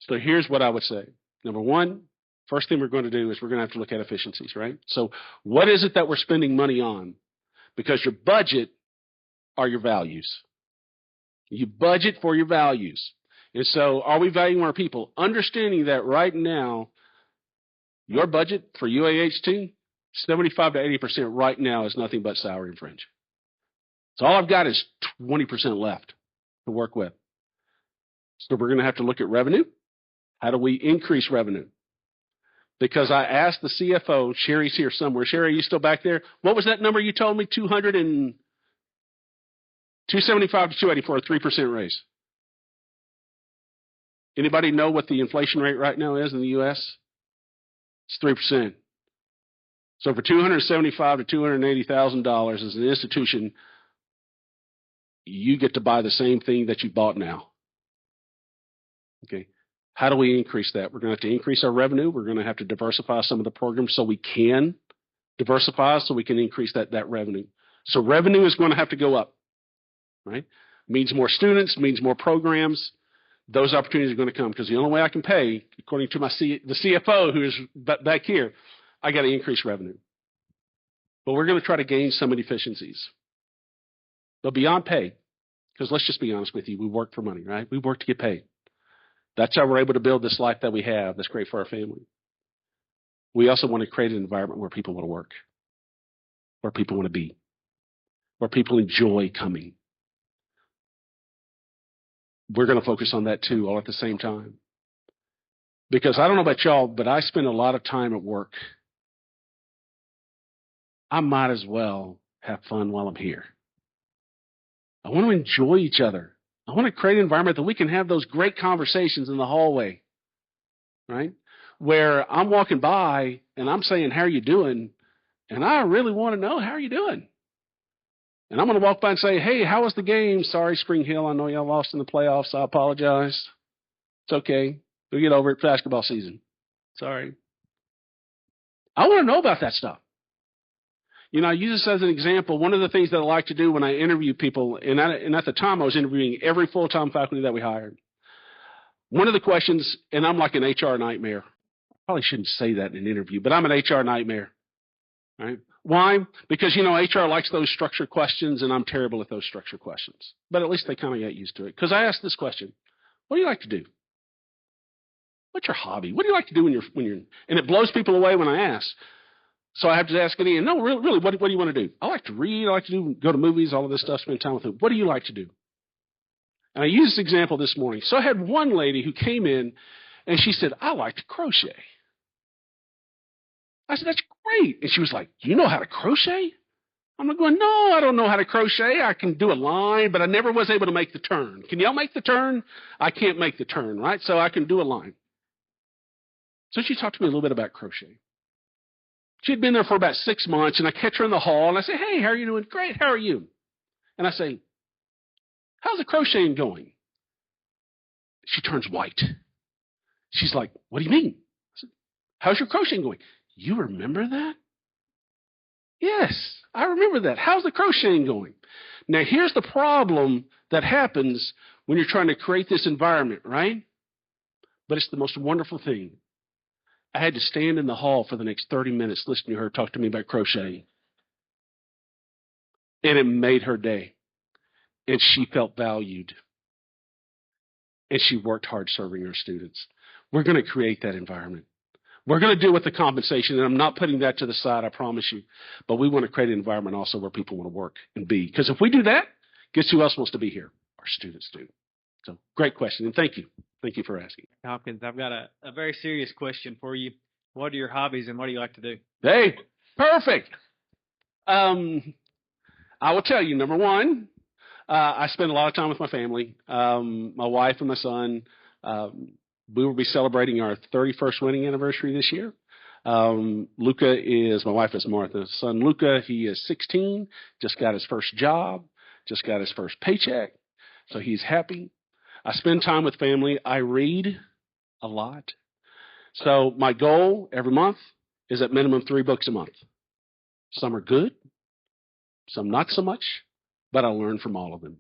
So here's what I would say. Number one, first thing we're going to do is we're going to have to look at efficiencies, right? So what is it that we're spending money on? Because your budget are your values. You budget for your values. And so are we valuing our people? Understanding that right now, your budget for UAHT, 75 to 80% right now is nothing but salary and fringe. So all I've got is 20% left to work with. So we're going to have to look at revenue. How do we increase revenue? Because I asked the CFO, Sherry's here somewhere. Sherry, are you still back there? What was that number you told me? 275 to 280 for a 3% raise. Anybody know what the inflation rate right now is in the U.S.? It's 3%. So for $275,000 to $280,000 as an institution, you get to buy the same thing that you bought now. Okay. How do we increase that? We're going to have to increase our revenue. We're going to have to diversify some of the programs so we can diversify, so we can increase that revenue. So revenue is going to have to go up, right? Means more students, means more programs. Those opportunities are going to come because the only way I can pay, according to the CFO who is back here, I got to increase revenue. But we're going to try to gain some efficiencies. But beyond pay, because let's just be honest with you, we work for money, right? We work to get paid. That's how we're able to build this life that we have that's great for our family. We also want to create an environment where people want to work, where people want to be, where people enjoy coming. We're going to focus on that too, all at the same time. Because I don't know about y'all, but I spend a lot of time at work. I might as well have fun while I'm here. I want to enjoy each other. I want to create an environment that we can have those great conversations in the hallway, right? Where I'm walking by and I'm saying, how are you doing? And I really want to know, how are you doing? And I'm going to walk by and say, hey, how was the game? Sorry, Spring Hill, I know y'all lost in the playoffs. I apologize. It's okay. We'll get over it. Basketball season. Sorry. I want to know about that stuff. You know, I use this as an example. One of the things that I like to do when I interview people, and at the time I was interviewing every full-time faculty that we hired. One of the questions, and I'm like an HR nightmare. I probably shouldn't say that in an interview, but I'm an HR nightmare. Right? Why? Because, you know, HR likes those structured questions, and I'm terrible at those structured questions. But at least they kind of get used to it. Because I ask this question, what do you like to do? What's your hobby? What do you like to do when you're, and it blows people away when I ask. So I have to ask again, no, really, what do you want to do? I like to read, I like to go to movies, all of this stuff, spend time with them. What do you like to do? And I used this example this morning. So I had one lady who came in, and she said, I like to crochet. I said, that's great. And she was like, you know how to crochet? I'm not going, no, I don't know how to crochet. I can do a line, but I never was able to make the turn. Can y'all make the turn? I can't make the turn, right? So I can do a line. So she talked to me a little bit about crochet. She had been there for about 6 months, and I catch her in the hall, and I say, hey, how are you doing? Great, how are you? And I say, how's the crocheting going? She turns white. She's like, what do you mean? I said, how's your crocheting going? You remember that? Yes, I remember that. How's the crocheting going? Now, here's the problem that happens when you're trying to create this environment, right? But it's the most wonderful thing. I had to stand in the hall for the next 30 minutes listening to her talk to me about crocheting. And it made her day. And she felt valued. And she worked hard serving her students. We're going to create that environment. We're going to deal with the compensation, and I'm not putting that to the side, I promise you. But we want to create an environment also where people want to work and be. Because if we do that, guess who else wants to be here? Our students do. So, great question, and thank you. Thank you for asking. Tompkins, I've got a very serious question for you. What are your hobbies, and what do you like to do? Hey, perfect. I will tell you, number one, I spend a lot of time with my family, my wife and my son. We will be celebrating our 31st wedding anniversary this year. Luca is, my wife is Martha's son Luca. He is 16, just got his first job, just got his first paycheck. So he's happy. I spend time with family. I read a lot. So my goal every month is at minimum 3 books a month. Some are good, some not so much, but I learn from all of them.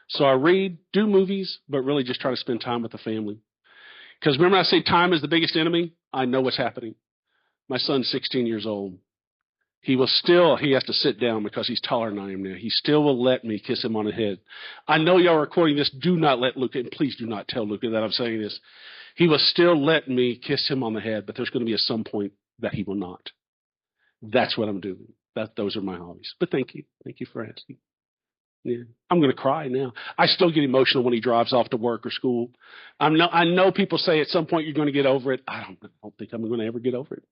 So I read, do movies, but really just try to spend time with the family. Because remember I say time is the biggest enemy? I know what's happening. My son's 16 years old. He has to sit down because he's taller than I am now. He still will let me kiss him on the head. I know y'all are recording this. Do not let Luca, and please do not tell Luca that I'm saying this. He will still let me kiss him on the head, but there's going to be at some point that he will not. That's what I'm doing. Those are my hobbies. But thank you. Thank you for asking. Yeah, I'm going to cry now. I still get emotional when he drives off to work or school. I know people say at some point you're going to get over it. I don't think I'm going to ever get over it.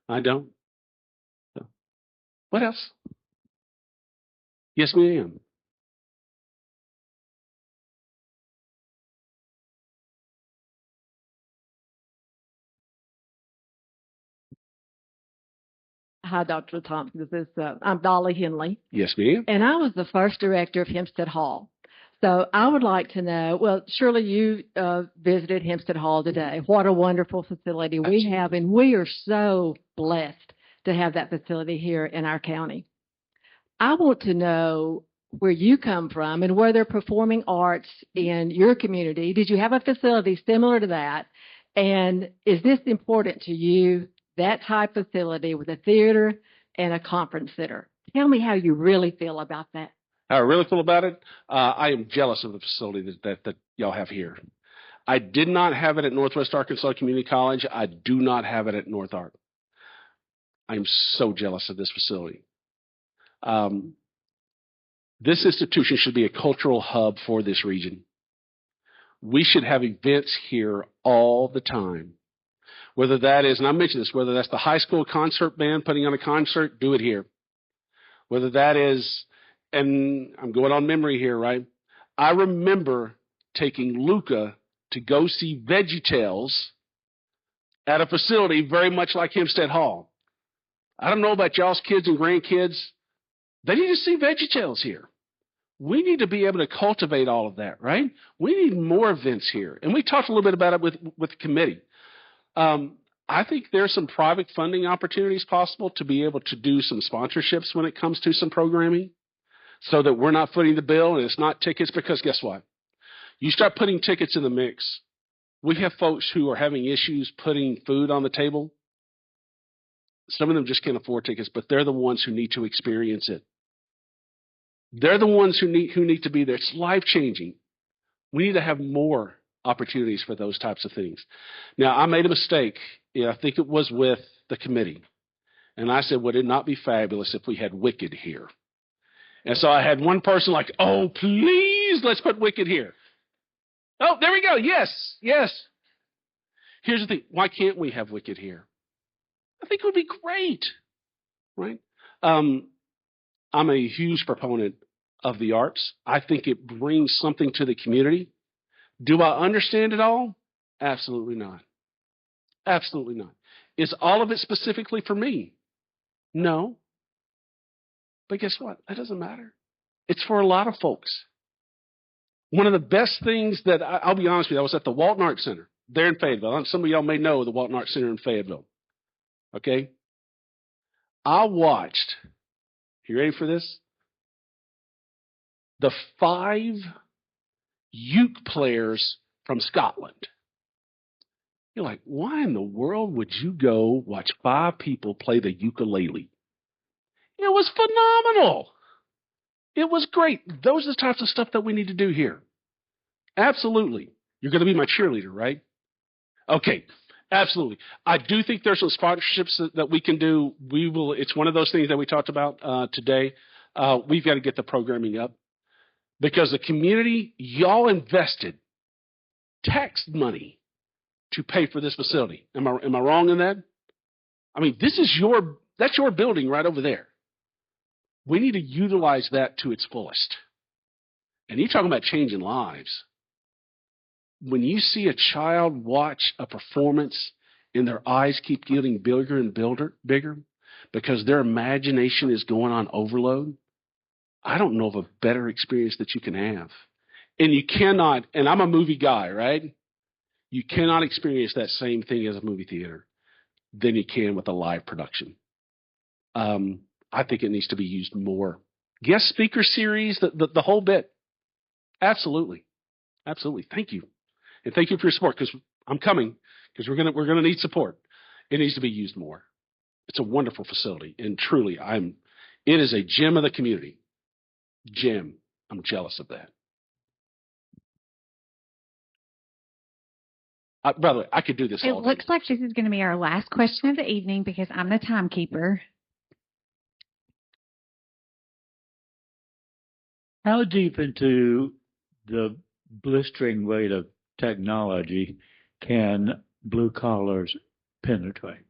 I don't. So, what else? Yes, ma'am. Hi, Dr. Tompkins. I'm Dolly Henley. Yes, ma'am. And I was the first director of Hempstead Hall. So I would like to know, well, surely you visited Hempstead Hall today. What a wonderful facility we have, and we are so blessed to have that facility here in our county. I want to know where you come from and where they're performing arts in your community. Did you have a facility similar to that? And is this important to you, that type of facility with a theater and a conference center? Tell me how you really feel about that. How I really feel about it? I am jealous of the facility that y'all have here. I did not have it at Northwest Arkansas Community College. I do not have it at North Ark. I am so jealous of this facility. This institution should be a cultural hub for this region. We should have events here all the time. Whether that is, and I mentioned this, whether that's the high school concert band putting on a concert, do it here. Whether that is, and I'm going on memory here, right? I remember taking Luca to go see VeggieTales at a facility very much like Hempstead Hall. I don't know about y'all's kids and grandkids. They need to see VeggieTales here. We need to be able to cultivate all of that, right? We need more events here. And we talked a little bit about it with the committee. I think there's some private funding opportunities possible to be able to do some sponsorships when it comes to some programming so that we're not footing the bill and it's not tickets, because guess what? You start putting tickets in the mix. We have folks who are having issues putting food on the table. Some of them just can't afford tickets, but they're the ones who need to experience it. They're the ones who need to be there. It's life-changing. We need to have more opportunities for those types of things. Now, I made a mistake. I think it was with the committee. And I said, would it not be fabulous if we had Wicked here? And so I had one person like, oh, please, let's put Wicked here. Oh, there we go. Yes, yes. Here's the thing. Why can't we have Wicked here? I think it would be great, right? I'm a huge proponent of the arts. I think it brings something to the community. Do I understand it all? Absolutely not. Absolutely not. Is all of it specifically for me? No. But guess what? That doesn't matter. It's for a lot of folks. One of the best things that, I'll be honest with you, I was at the Walton Arts Center there in Fayetteville. Some of y'all may know the Walton Arts Center in Fayetteville. Okay? I watched, you ready for this? The 5 uke players from Scotland. You're like, why in the world would you go watch 5 people play the ukulele? It was phenomenal. It was great. Those are the types of stuff that we need to do here. Absolutely. You're going to be my cheerleader, right? Okay. Absolutely. I do think there's some sponsorships that we can do. We will. It's one of those things that we talked about today. We've got to get the programming up because the community, y'all invested tax money to pay for this facility. Am I wrong in that? I mean, that's your building right over there. We need to utilize that to its fullest. And you're talking about changing lives. When you see a child watch a performance and their eyes keep getting bigger and bigger because their imagination is going on overload, I don't know of a better experience that you can have. And you cannot, and I'm a movie guy, right? You cannot experience that same thing as a movie theater than you can with a live production. I think it needs to be used more. Guest speaker series, the whole bit. Absolutely. Absolutely. Thank you. And thank you for your support, because I'm coming, because we're gonna need support. It needs to be used more. It's a wonderful facility, and truly, it is a gem of the community. Gem. I'm jealous of that. By the way, I could do this all day. It looks like this is going to be our last question of the evening because I'm the timekeeper. How deep into the blistering weight of technology can blue collars penetrate?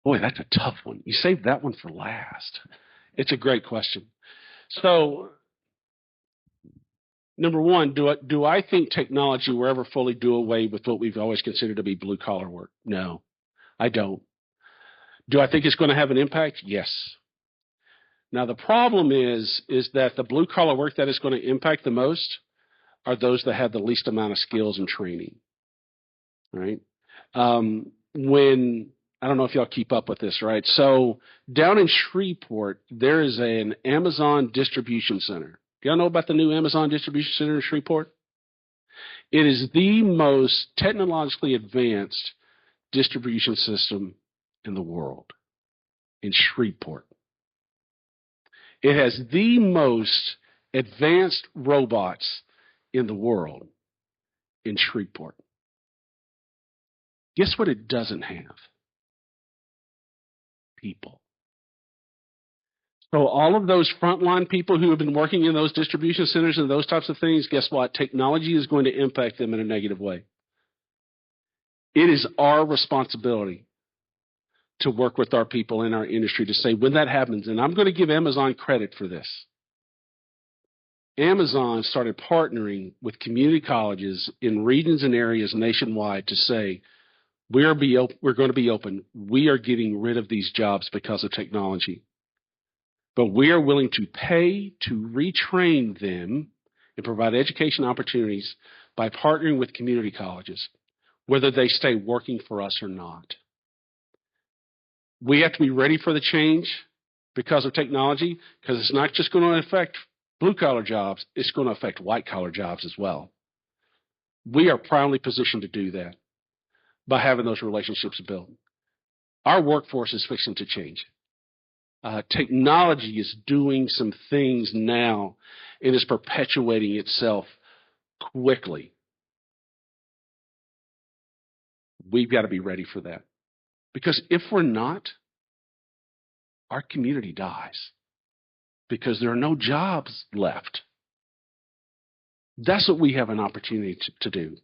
Boy, that's a tough one. You saved that one for last. It's a great question. So, number one, do I think technology will ever fully do away with what we've always considered to be blue collar work? No, I don't. Do I think it's going to have an impact? Yes. Now, the problem is that the blue collar work that is going to impact the most are those that have the least amount of skills and training, right? I don't know if y'all keep up with this, right? So down in Shreveport, there is an Amazon distribution center. Do y'all know about the new Amazon distribution center in Shreveport? It is the most technologically advanced distribution system in the world in Shreveport. It has the most advanced robots in the world in Shreveport. Guess what it doesn't have? People. So all of those frontline people who have been working in those distribution centers and those types of things, guess what? Technology is going to impact them in a negative way. It is our responsibility to work with our people in our industry to say when that happens, and I'm going to give Amazon credit for this. Amazon started partnering with community colleges in regions and areas nationwide to say, we're going to be open. We are getting rid of these jobs because of technology. But we are willing to pay to retrain them and provide education opportunities by partnering with community colleges, whether they stay working for us or not. We have to be ready for the change because of technology, because it's not just going to affect blue-collar jobs, it's going to affect white-collar jobs as well. We are proudly positioned to do that by having those relationships built. Our workforce is fixing to change. Technology is doing some things now and is perpetuating itself quickly. We've got to be ready for that. Because if we're not, our community dies because there are no jobs left. That's what we have an opportunity to do.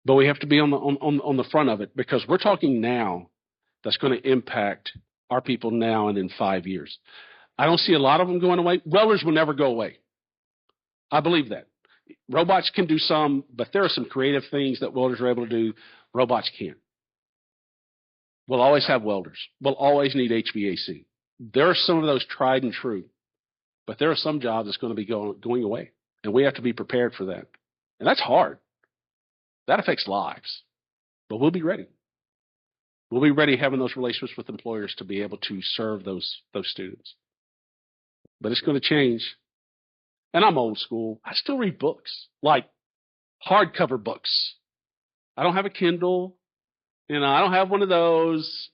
But we have to be on the front of it because we're talking now that's going to impact our people now and in 5 years. I don't see a lot of them going away. Welders will never go away. I believe that. Robots can do some, but there are some creative things that welders are able to do. Robots can't. We'll always have welders. We'll always need HVAC. There are some of those tried and true, but there are some jobs that's going to be going away, and we have to be prepared for that. And that's hard. That affects lives, but we'll be ready. We'll be ready having those relationships with employers to be able to serve those students. But it's going to change. And I'm old school. I still read books, like hardcover books. I don't have a Kindle. I don't have one of those,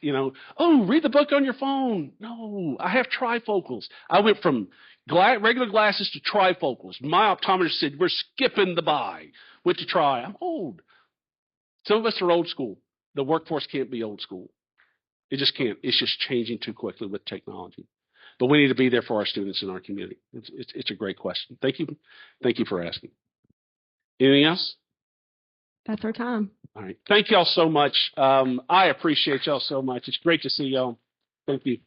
oh, read the book on your phone. No, I have trifocals. I went from regular glasses to trifocals. My optometrist said, we're skipping the buy. Went to try. I'm old. Some of us are old school. The workforce can't be old school. It just can't. It's just changing too quickly with technology. But we need to be there for our students in our community. It's a great question. Thank you. Thank you for asking. Anything else? That's our time. All right. Thank y'all so much. I appreciate y'all so much. It's great to see y'all. Thank you.